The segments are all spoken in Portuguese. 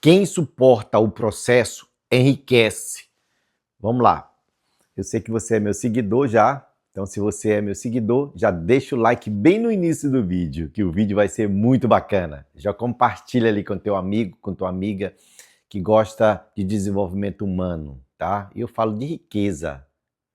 Quem suporta o processo enriquece. Vamos lá. Eu sei que você é meu seguidor já, então se você é meu seguidor, já deixa o like bem no início do vídeo, que o vídeo vai ser muito bacana. Já compartilha ali com teu amigo, com tua amiga que gosta de desenvolvimento humano, tá? Eu falo de riqueza,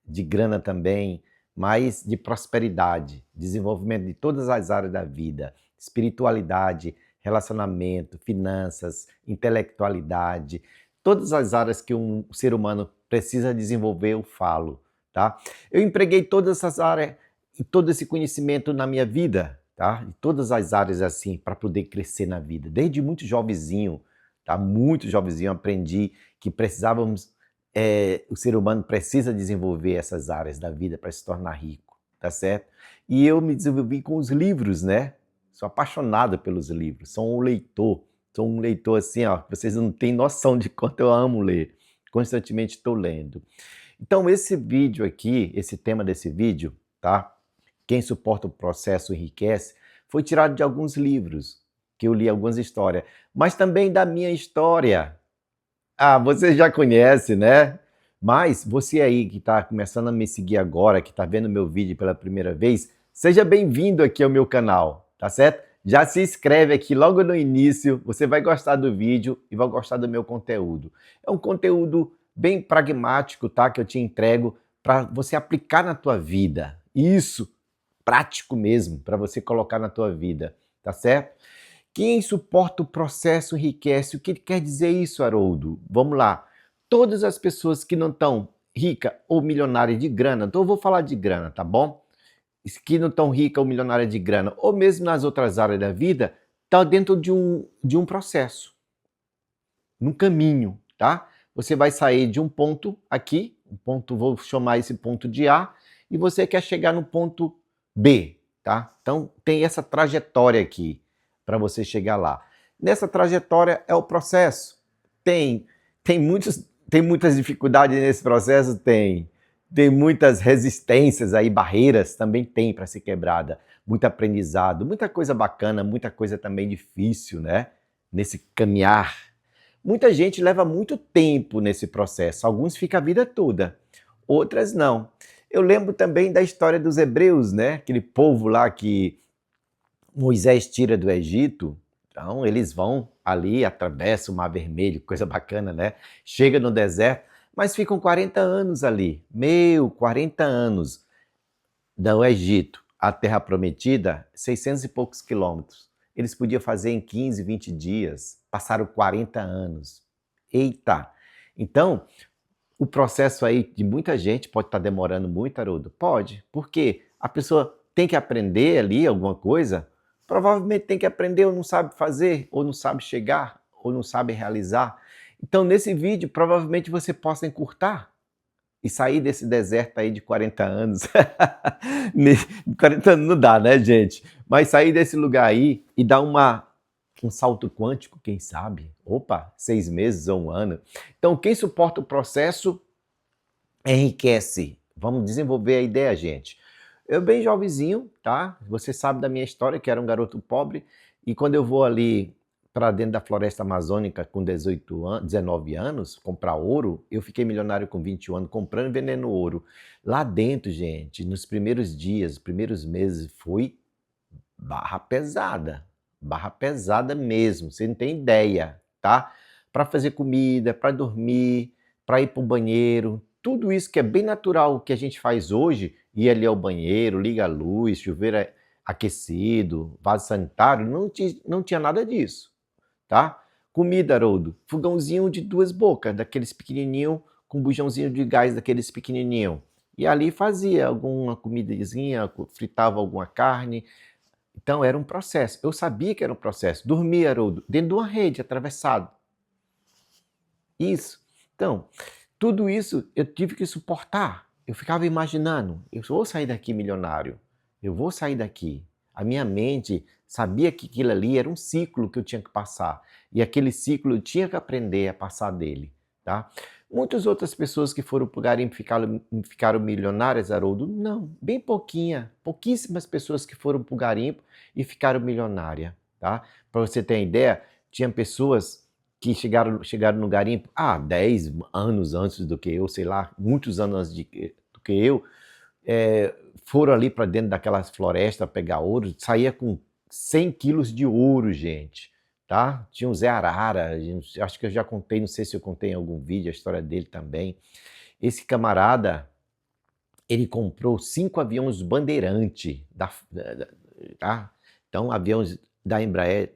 de grana também, mas de prosperidade, desenvolvimento de todas as áreas da vida, espiritualidade, relacionamento, finanças, intelectualidade, todas as áreas que um ser humano precisa desenvolver, eu falo, tá? Eu empreguei todas essas áreas e todo esse conhecimento na minha vida, tá? Em todas as áreas assim, para poder crescer na vida. Desde muito jovenzinho, tá? Muito jovenzinho aprendi que precisávamos o ser humano precisa desenvolver essas áreas da vida para se tornar rico, tá certo? E eu me desenvolvi com os livros, né? Sou apaixonado pelos livros, sou um leitor assim, ó, vocês não têm noção de quanto eu amo ler, constantemente estou lendo. Então esse vídeo aqui, esse tema desse vídeo, tá? Quem suporta o processo enriquece, foi tirado de alguns livros, que eu li algumas histórias, mas também da minha história. Ah, você já conhece, né? Mas você aí que está começando a me seguir agora, que está vendo meu vídeo pela primeira vez, seja bem-vindo aqui ao meu canal, tá certo? Já se inscreve aqui logo no início, você vai gostar do vídeo e vai gostar do meu conteúdo. É um conteúdo bem pragmático, tá? Que eu te entrego para você aplicar na tua vida. Isso, prático mesmo, para você colocar na tua vida, tá certo? Quem suporta o processo enriquece. O que quer dizer isso, Haroldo? Vamos lá. Todas as pessoas que não estão rica ou milionária de grana, então eu vou falar de grana, tá bom? Que não estão rica ou milionária de grana, ou mesmo nas outras áreas da vida, estão dentro de um processo, num caminho, tá? Você vai sair de um ponto aqui, um ponto, vou chamar esse ponto de A, e você quer chegar no ponto B, tá? Então tem essa trajetória aqui para você chegar lá. Nessa trajetória é o processo. Tem muitas dificuldades nesse processo, tem muitas resistências aí, barreiras também tem para ser quebrada, muito aprendizado, muita coisa bacana, muita coisa também difícil, né? Nesse caminhar. Muita gente leva muito tempo nesse processo, alguns ficam a vida toda, outras não. Eu lembro também da história dos hebreus, né? Aquele povo lá que Moisés tira do Egito, então eles vão ali, atravessam o Mar Vermelho, coisa bacana, né? Chega no deserto, mas ficam 40 anos ali. 40 anos do Egito à Terra Prometida, 600 e poucos quilômetros. Eles podiam fazer em 15, 20 dias, passaram 40 anos. Eita! Então, o processo aí de muita gente pode estar demorando muito, Haroldo? Pode, porque a pessoa tem que aprender ali alguma coisa, provavelmente tem que aprender ou não sabe fazer, ou não sabe chegar, ou não sabe realizar. Então, nesse vídeo, provavelmente você possa encurtar e sair desse deserto aí de 40 anos. 40 anos não dá, né, gente? Mas sair desse lugar aí e dar um salto quântico, quem sabe? Opa, 6 meses ou um ano. Então, quem suporta o processo enriquece. Vamos desenvolver a ideia, gente. Eu bem jovenzinho, tá? Você sabe da minha história, que era um garoto pobre, e quando eu vou ali para dentro da floresta amazônica com 18 anos, 19 anos, comprar ouro, eu fiquei milionário com 21 anos comprando e vendendo ouro. Lá dentro, gente, nos primeiros dias, primeiros meses, foi barra pesada mesmo, você não tem ideia, tá? Para fazer comida, para dormir, para ir para o banheiro, tudo isso que é bem natural que a gente faz hoje, ir ali ao banheiro, liga a luz, chuveiro aquecido, vaso sanitário, não tinha nada disso, tá? Comida, Haroldo, fogãozinho de 2 bocas, daqueles pequenininho, com bujãozinho de gás daqueles pequenininho. E ali fazia alguma comidazinha, fritava alguma carne. Então era um processo. Eu sabia que era um processo. Dormia, Haroldo, dentro de uma rede, atravessado. Isso. Então, tudo isso eu tive que suportar. Eu ficava imaginando, eu vou sair daqui milionário. Eu vou sair daqui. A minha mente sabia que aquilo ali era um ciclo que eu tinha que passar. E aquele ciclo eu tinha que aprender a passar dele. Tá? Muitas outras pessoas que foram para o garimpo ficaram milionárias, Haroldo? Não, bem pouquinha. Pouquíssimas pessoas que foram para o garimpo e ficaram milionárias. Tá? Para você ter uma ideia, tinha pessoas que chegaram no garimpo 10 anos antes do que eu, sei lá, muitos anos antes do que eu, foram ali para dentro daquela floresta pegar ouro, saía com 100 quilos de ouro, gente, tá? Tinha o Zé Arara, acho que eu já contei, não sei se eu contei em algum vídeo a história dele também. Esse camarada, ele comprou 5 aviões Bandeirante, tá? Então, aviões da Embraer,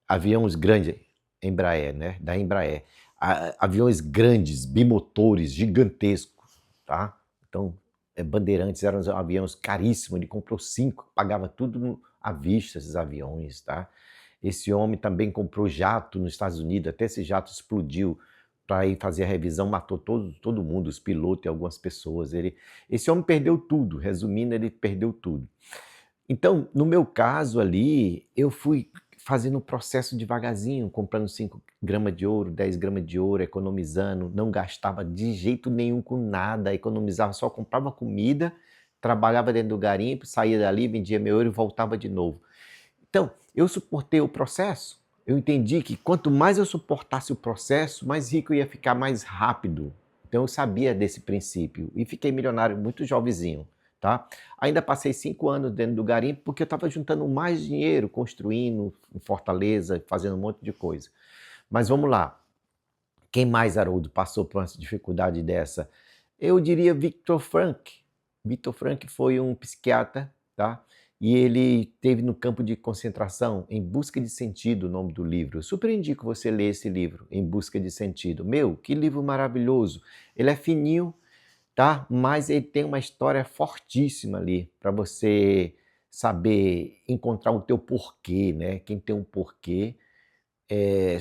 aviões grandes, Embraer, né? Da Embraer. Aviões grandes, bimotores, gigantescos, tá? Então, Bandeirantes eram aviões caríssimos, ele comprou 5, pagava tudo à vista, esses aviões, tá? Esse homem também comprou jato nos Estados Unidos, até esse jato explodiu para ir fazer a revisão, matou todo mundo, os pilotos e algumas pessoas. Esse homem perdeu tudo, resumindo, ele perdeu tudo. Então, no meu caso ali, eu fui fazendo o processo devagarzinho, comprando 5 gramas de ouro, 10 gramas de ouro, economizando, não gastava de jeito nenhum com nada, economizava, só comprava comida, trabalhava dentro do garimpo, saía dali, vendia meu ouro e voltava de novo. Então, eu suportei o processo, eu entendi que quanto mais eu suportasse o processo, mais rico eu ia ficar mais rápido. Então eu sabia desse princípio e fiquei milionário muito jovenzinho, tá? Ainda passei 5 anos dentro do garimpo porque eu estava juntando mais dinheiro, construindo em Fortaleza, fazendo um monte de coisa. Mas vamos lá. Quem mais, Haroldo, passou por uma dificuldade dessa? Eu diria Viktor Frankl. Viktor Frankl foi um psiquiatra, tá? E ele teve no campo de concentração, Em Busca de Sentido, o nome do livro. Eu super indico você ler esse livro, Em Busca de Sentido. Meu, que livro maravilhoso. Ele é fininho, tá? Mas ele tem uma história fortíssima ali para você saber encontrar o teu porquê, né? Quem tem um porquê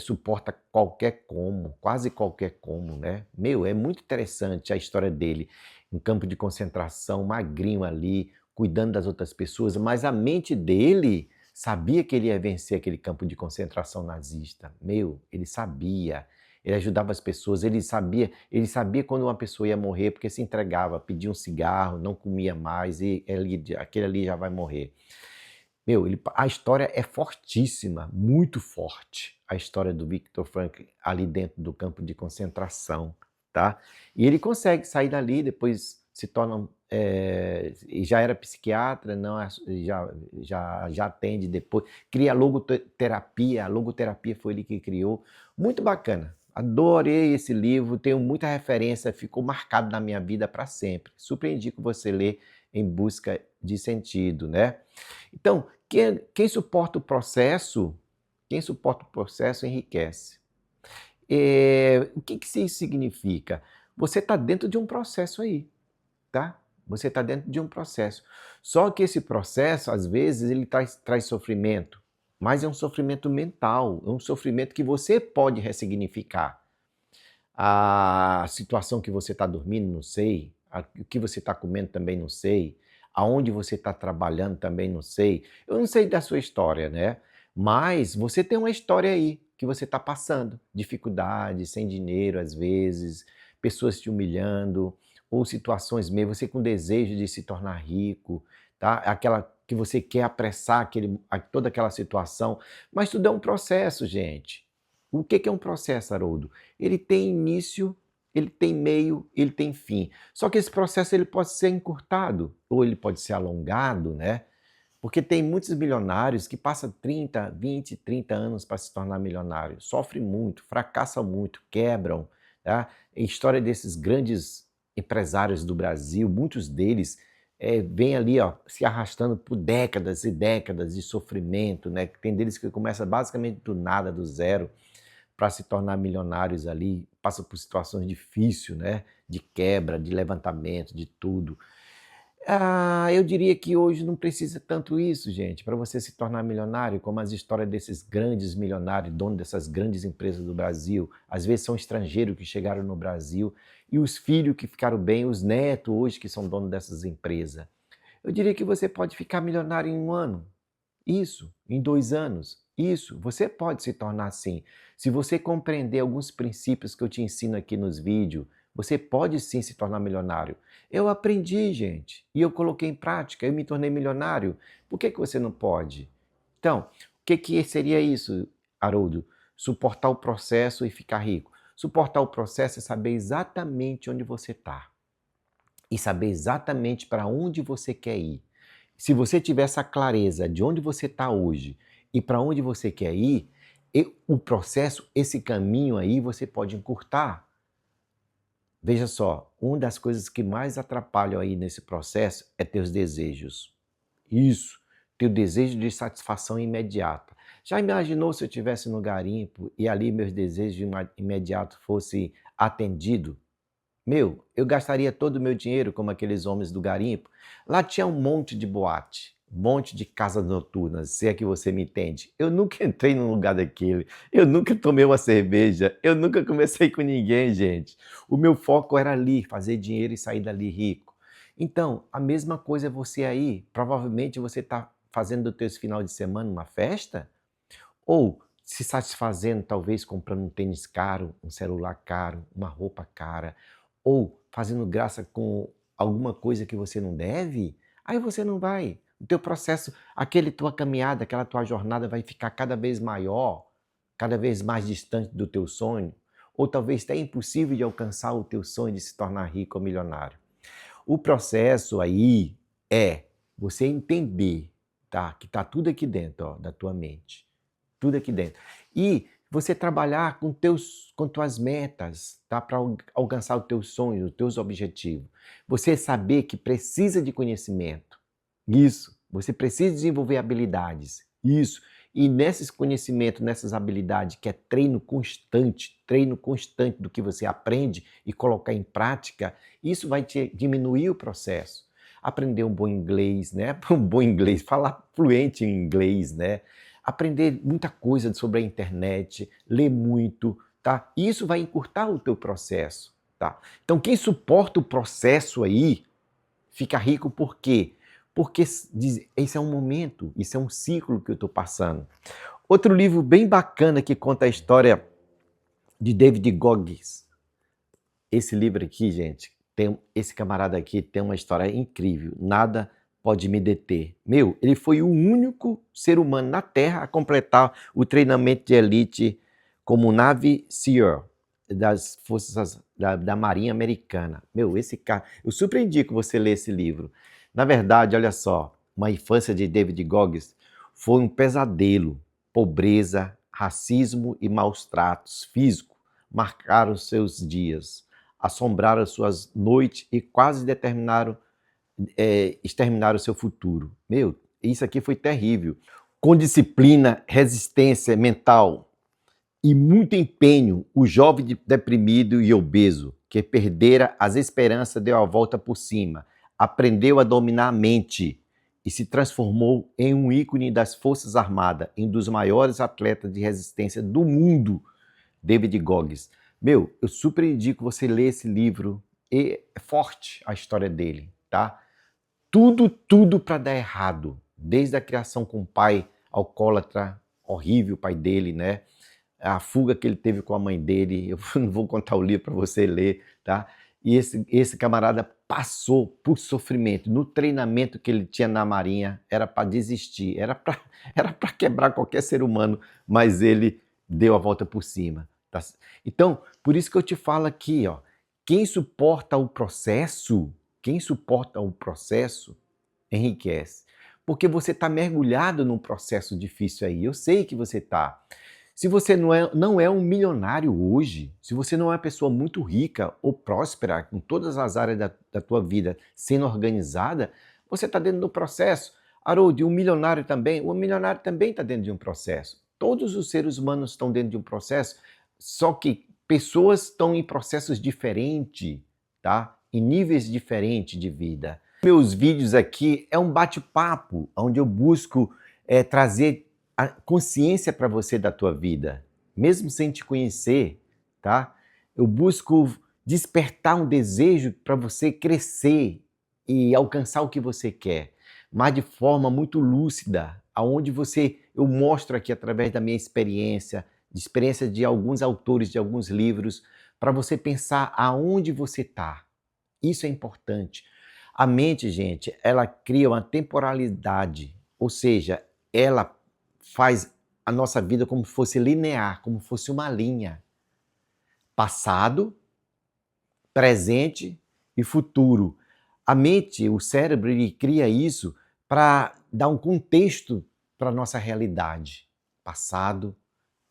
suporta qualquer como, quase qualquer como, né? Meu, é muito interessante a história dele. Em campo de concentração, magrinho ali, cuidando das outras pessoas, mas a mente dele sabia que ele ia vencer aquele campo de concentração nazista. Meu, ele sabia. Ele ajudava as pessoas, ele sabia quando uma pessoa ia morrer, porque se entregava, pedia um cigarro, não comia mais, e aquele ali já vai morrer. Meu, a história é fortíssima, muito forte, a história do Viktor Frankl ali dentro do campo de concentração, tá? E ele consegue sair dali, depois se torna, já era psiquiatra, não, já atende depois, cria a logoterapia foi ele que criou, muito bacana. Adorei esse livro, tenho muita referência, ficou marcado na minha vida para sempre. Super indico você ler Em Busca de Sentido, né? Então, quem suporta o processo, enriquece. O que isso significa? Você está dentro de um processo aí, tá? Você está dentro de um processo. Só que esse processo, às vezes, ele traz sofrimento, mas é um sofrimento mental, é um sofrimento que você pode ressignificar. A situação que você está dormindo, não sei. O que você está comendo também não sei. Aonde você está trabalhando também não sei. Eu não sei da sua história, né? Mas você tem uma história aí que você está passando. Dificuldade, sem dinheiro às vezes, pessoas te humilhando, ou situações mesmo, você com desejo de se tornar rico, tá? Aquela que você quer apressar toda aquela situação. Mas tudo é um processo, gente. O que é um processo, Haroldo? Ele tem início, ele tem meio, ele tem fim. Só que esse processo ele pode ser encurtado ou ele pode ser alongado, né? Porque tem muitos milionários que passam 30, 20, 30 anos para se tornar milionário. Sofrem muito, fracassam muito, quebram. Tá? A história desses grandes empresários do Brasil, muitos deles vêm ali ó, se arrastando por décadas e décadas de sofrimento. Né? Tem deles que começam basicamente do nada, do zero, para se tornar milionários ali, passam por situações difíceis, né? De quebra, de levantamento, de tudo. Eu diria que hoje não precisa tanto isso, gente, para você se tornar milionário, como as histórias desses grandes milionários, donos dessas grandes empresas do Brasil. Às vezes são estrangeiros que chegaram no Brasil e os filhos que ficaram bem, os netos hoje que são donos dessas empresas. Eu diria que você pode ficar milionário em 1 ano. Isso, em 2 anos. Isso, você pode se tornar assim. Se você compreender alguns princípios que eu te ensino aqui nos vídeos, você pode sim se tornar milionário. Eu aprendi, gente, e eu coloquei em prática, eu me tornei milionário. Por que você não pode? Então, o que seria isso, Haroldo? suportar o processo e ficar rico. Suportar o processo é saber exatamente onde você está e saber exatamente para onde você quer ir. Se você tiver essa clareza de onde você está hoje e para onde você quer ir, o processo, esse caminho aí, você pode encurtar. Veja só, uma das coisas que mais atrapalham aí nesse processo é teus desejos. Isso, teu desejo de satisfação imediata. Já imaginou se eu estivesse no garimpo e ali meus desejos imediatos fossem atendidos? Meu, eu gastaria todo o meu dinheiro como aqueles homens do garimpo. Lá tinha um monte de boate, um monte de casas noturnas, se é que você me entende. Eu nunca entrei num lugar daquele, eu nunca tomei uma cerveja, eu nunca conversei com ninguém, gente. O meu foco era ali, fazer dinheiro e sair dali rico. Então, a mesma coisa é você aí. Provavelmente você está fazendo do teu final de semana uma festa? Ou se satisfazendo, talvez comprando um tênis caro, um celular caro, uma roupa cara, ou fazendo graça com alguma coisa que você não deve, aí você não vai. O teu processo, aquele tua caminhada, aquela tua jornada vai ficar cada vez maior, cada vez mais distante do teu sonho, ou talvez até impossível de alcançar o teu sonho de se tornar rico ou milionário. O processo aí é você entender, tá? Que tá tudo aqui dentro, ó, da tua mente. Tudo aqui dentro. E você trabalhar com tuas metas, tá? Para alcançar o teu sonho, os teus objetivos. Você saber que precisa de conhecimento. Isso. Você precisa desenvolver habilidades. Isso. E nesses conhecimentos, nessas habilidades, que é treino constante do que você aprende e colocar em prática, isso vai te diminuir o processo. Aprender um bom inglês, né? Um bom inglês, falar fluente em inglês, né? Aprender muita coisa sobre a internet, ler muito, tá? Isso vai encurtar o teu processo, tá? Então quem suporta o processo aí fica rico por quê? Porque esse é um momento, isso é um ciclo que eu estou passando. Outro livro bem bacana que conta a história de David Goggins. Esse livro aqui, gente, esse camarada aqui tem uma história incrível. Nada pode me deter. Meu, ele foi o único ser humano na Terra a completar o treinamento de elite como Navy SEAL das forças da Marinha Americana. Meu, esse cara, eu super indico você ler esse livro. Na verdade, olha só, uma infância de David Goggins foi um pesadelo. Pobreza, racismo e maus tratos físicos marcaram seus dias, assombraram suas noites e quase exterminaram o seu futuro. Meu, isso aqui foi terrível. Com disciplina, resistência mental e muito empenho, o jovem deprimido e obeso, que perdera as esperanças, deu a volta por cima, aprendeu a dominar a mente e se transformou em um ícone das Forças Armadas, um dos maiores atletas de resistência do mundo, David Goggins. Meu, eu super indico você ler esse livro, é forte a história dele, tá? Tudo para dar errado, desde a criação com o pai alcoólatra, horrível o pai dele, né? A fuga que ele teve com a mãe dele, eu não vou contar o livro para você ler, tá? E esse camarada passou por sofrimento. No treinamento que ele tinha na Marinha, era para desistir, era para quebrar qualquer ser humano, mas ele deu a volta por cima. Tá? Então, por isso que eu te falo aqui, ó, quem suporta o processo enriquece. Porque você está mergulhado num processo difícil aí, eu sei que você está. Se você não é um milionário hoje, se você não é uma pessoa muito rica ou próspera em todas as áreas da tua vida sendo organizada, você está dentro do processo. Harold, um milionário também? O milionário também está dentro de um processo. Todos os seres humanos estão dentro de um processo, só que pessoas estão em processos diferentes, tá? Em níveis diferentes de vida. Meus vídeos aqui é um bate-papo, onde eu busco trazer a consciência para você da tua vida, mesmo sem te conhecer, tá? Eu busco despertar um desejo para você crescer e alcançar o que você quer, mas de forma muito lúcida, aonde eu mostro aqui através da minha experiência, de experiência de alguns autores, de alguns livros, para você pensar aonde você está. Isso é importante. A mente, gente, ela cria uma temporalidade, ou seja, ela faz a nossa vida como se fosse linear, como se fosse uma linha. Passado, presente e futuro. A mente, o cérebro, ele cria isso para dar um contexto para a nossa realidade. Passado,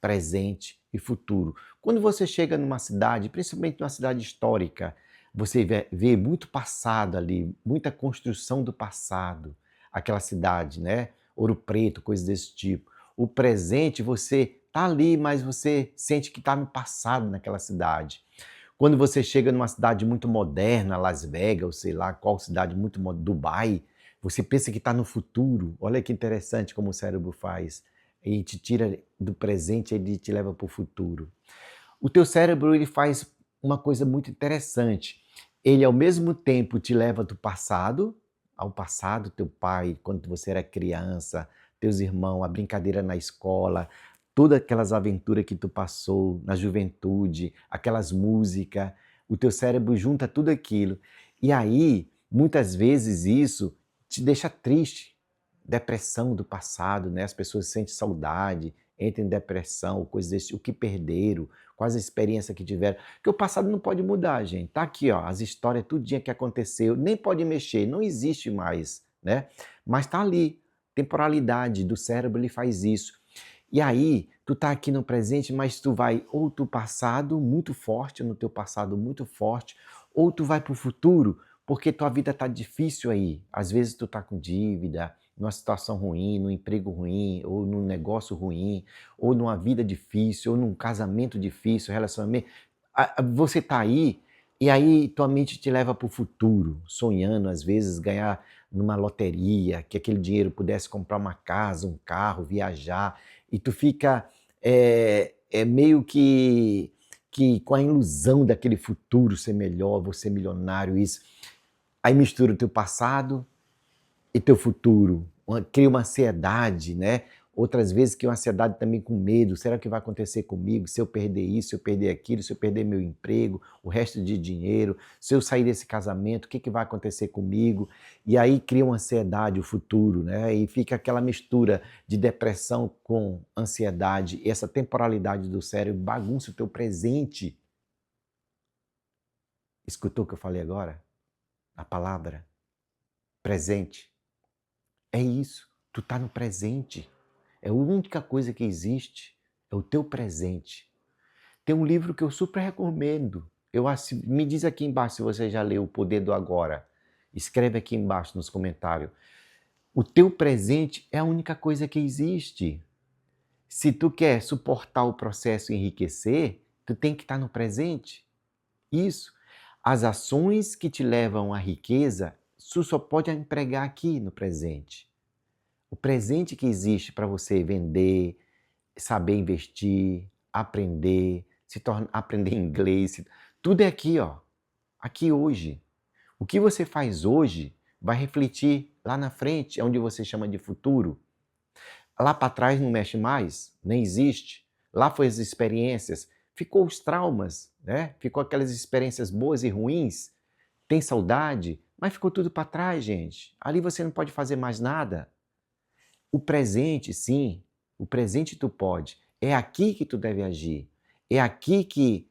presente e futuro. Quando você chega numa cidade, principalmente numa cidade histórica, você vê muito passado ali, muita construção do passado, aquela cidade, né? Ouro Preto, coisas desse tipo. O presente, você tá ali, mas você sente que está no passado naquela cidade. Quando você chega numa cidade muito moderna, Las Vegas, ou sei lá qual cidade muito moderna, Dubai, você pensa que está no futuro. Olha que interessante como o cérebro faz. Ele te tira do presente e ele te leva para o futuro. O teu cérebro ele faz uma coisa muito interessante. Ele ao mesmo tempo te leva do passado, ao passado, teu pai, quando você era criança, teus irmãos, a brincadeira na escola, todas aquelas aventuras que tu passou na juventude, aquelas músicas, o teu cérebro junta tudo aquilo. E aí, muitas vezes isso te deixa triste. Depressão do passado, né? As pessoas sentem saudade, entram em depressão, coisas desse, o que perderam, quais a experiência que tiveram. Porque o passado não pode mudar, gente. Tá aqui, ó, as histórias, tudinho que aconteceu, nem pode mexer, não existe mais, né? Mas tá ali. Temporalidade do cérebro, ele faz isso. E aí, tu tá aqui no presente, mas tu vai ou tu passado muito forte, no teu passado muito forte, ou tu vai pro futuro, porque tua vida tá difícil aí. Às vezes tu tá com dívida, numa situação ruim, num emprego ruim, ou num negócio ruim, ou numa vida difícil, ou num casamento difícil, relacionamento. Você tá aí, e aí tua mente te leva pro futuro, sonhando às vezes ganhar numa loteria, que aquele dinheiro pudesse comprar uma casa, um carro, viajar, e tu fica meio que com a ilusão daquele futuro ser melhor, você milionário, isso. Aí mistura o teu passado e teu futuro, cria uma ansiedade, né? Outras vezes cria uma ansiedade também com medo, será que vai acontecer comigo se eu perder isso, se eu perder aquilo, se eu perder meu emprego, o resto de dinheiro, se eu sair desse casamento, o que, que vai acontecer comigo? E aí cria uma ansiedade, o futuro, né? E fica aquela mistura de depressão com ansiedade, e essa temporalidade do cérebro bagunça o teu presente. Escutou o que eu falei agora? A palavra presente. É isso, tu tá no presente. É a única coisa que existe, é o teu presente. Tem um livro que eu super recomendo. Me diz aqui embaixo se você já leu O Poder do Agora. Escreve aqui embaixo nos comentários. O teu presente é a única coisa que existe. Se tu quer suportar o processo e enriquecer, tu tem que estar no presente. Isso. As ações que te levam à riqueza, tu só pode empregar aqui no presente. O presente que existe para você vender, saber investir, aprender, aprender inglês, tudo é aqui, ó. Aqui hoje. O que você faz hoje vai refletir lá na frente, é onde você chama de futuro. Lá para trás não mexe mais, nem existe. Lá foi as experiências, ficou os traumas, né? Ficou aquelas experiências boas e ruins. Tem saudade, mas ficou tudo para trás, gente. Ali você não pode fazer mais nada. O presente, sim, o presente tu pode. É aqui que tu deve agir. É aqui que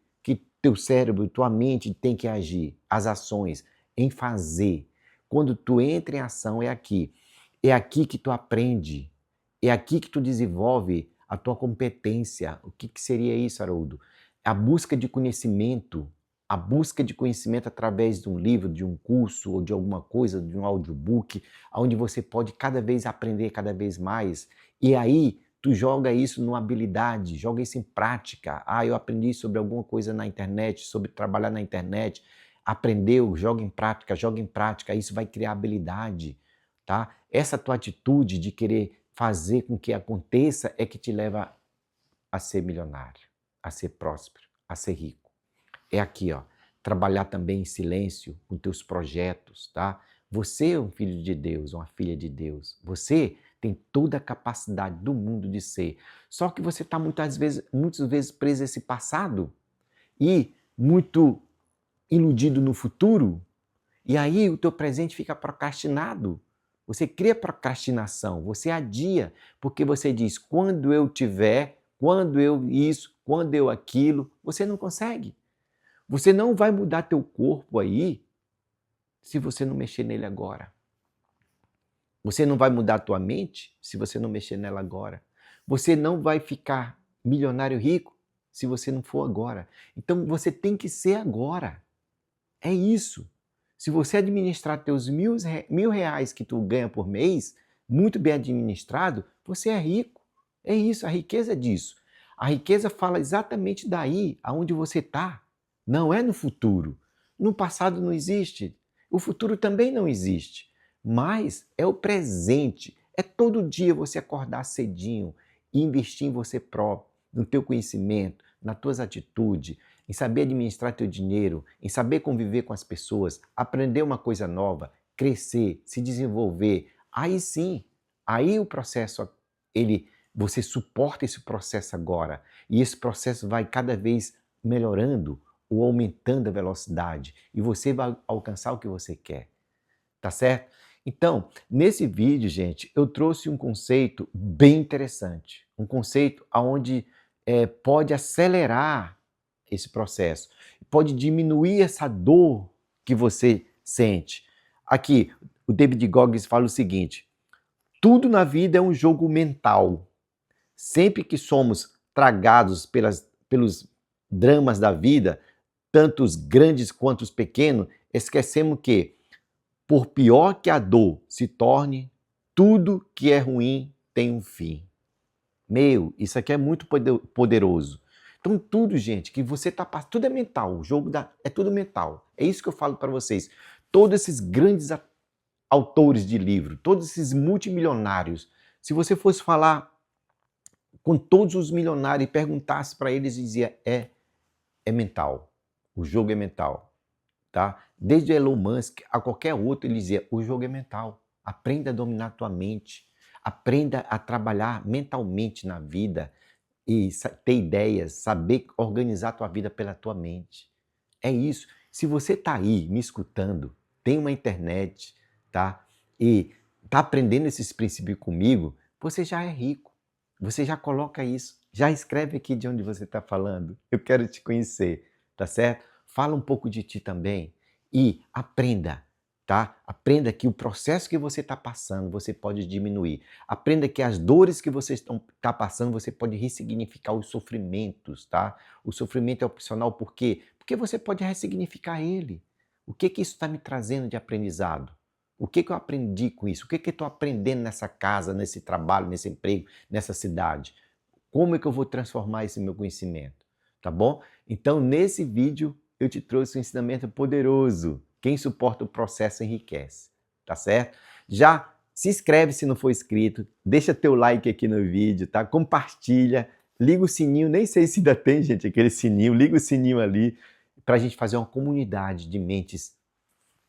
teu cérebro, tua mente tem que agir. As ações, em fazer. Quando tu entra em ação, é aqui. É aqui que tu aprende. É aqui que tu desenvolve a tua competência. O que seria isso, Haroldo? A busca de conhecimento. A busca de conhecimento através de um livro, de um curso ou de alguma coisa, de um audiobook, onde você pode cada vez aprender cada vez mais. E aí, tu joga isso numa habilidade, joga isso em prática. Ah, eu aprendi sobre alguma coisa na internet, sobre trabalhar na internet. Aprendeu, joga em prática. Isso vai criar habilidade, tá? Essa tua atitude de querer fazer com que aconteça é que te leva a ser milionário, a ser próspero, a ser rico. É aqui, ó. Trabalhar também em silêncio com teus projetos, tá? Você é um filho de Deus, uma filha de Deus. Você tem toda a capacidade do mundo de ser. Só que você está muitas vezes preso a esse passado e muito iludido no futuro. E aí o teu presente fica procrastinado. Você cria procrastinação, você adia, porque você diz, quando eu tiver, quando eu isso, quando eu aquilo, você não consegue. Você não vai mudar teu corpo aí se você não mexer nele agora. Você não vai mudar tua mente se você não mexer nela agora. Você não vai ficar milionário rico se você não for agora. Então você tem que ser agora. É isso. Se você administrar teus R$ 1.000 que tu ganha por mês, muito bem administrado, você é rico. É isso, a riqueza é disso. A riqueza fala exatamente daí, aonde você está. Não é no futuro. No passado não existe. O futuro também não existe. Mas é o presente. É todo dia você acordar cedinho e investir em você próprio, no teu conhecimento, nas tuas atitudes, em saber administrar teu dinheiro, em saber conviver com as pessoas, aprender uma coisa nova, crescer, se desenvolver. Aí sim, aí o processo, você suporta esse processo agora. E esse processo vai cada vez melhorando ou aumentando a velocidade. E você vai alcançar o que você quer. Tá certo? Então, nesse vídeo, gente, eu trouxe um conceito bem interessante. Um conceito onde pode acelerar esse processo. Pode diminuir essa dor que você sente. Aqui, o David Goggins fala o seguinte: tudo na vida é um jogo mental. Sempre que somos tragados pelos dramas da vida, tanto os grandes quanto os pequenos, esquecemos que, por pior que a dor se torne, tudo que é ruim tem um fim. Isso aqui é muito poderoso. Então tudo, gente, que você tá passando, tudo é mental, é tudo mental. É isso que eu falo para vocês. Todos esses grandes autores de livro, todos esses multimilionários, se você fosse falar com todos os milionários e perguntasse para eles, dizia, é mental. O jogo é mental. Tá? Desde Elon Musk a qualquer outro, ele dizia, o jogo é mental. Aprenda a dominar a tua mente. Aprenda a trabalhar mentalmente na vida e ter ideias, saber organizar a tua vida pela tua mente. É isso. Se você está aí me escutando, tem uma internet, tá? E está aprendendo esses princípios comigo, você já é rico. Você já coloca isso. Já escreve aqui de onde você está falando. Eu quero te conhecer, tá certo? Fala um pouco de ti também e aprenda, tá? Aprenda que o processo que você está passando, você pode diminuir. Aprenda que as dores que você está passando, você pode ressignificar os sofrimentos, tá? O sofrimento é opcional, por quê? Porque você pode ressignificar ele. O que isso está me trazendo de aprendizado? O que eu aprendi com isso? O que eu estou aprendendo nessa casa, nesse trabalho, nesse emprego, nessa cidade? Como é que eu vou transformar esse meu conhecimento? Tá bom? Então, nesse vídeo, eu te trouxe um ensinamento poderoso. Quem suporta o processo enriquece. Tá certo? Já se inscreve se não for inscrito, deixa teu like aqui no vídeo, tá? Compartilha, liga o sininho, nem sei se ainda tem, gente, aquele sininho, liga o sininho ali, para a gente fazer uma comunidade de mentes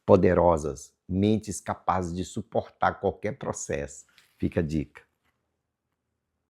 poderosas, mentes capazes de suportar qualquer processo. Fica a dica.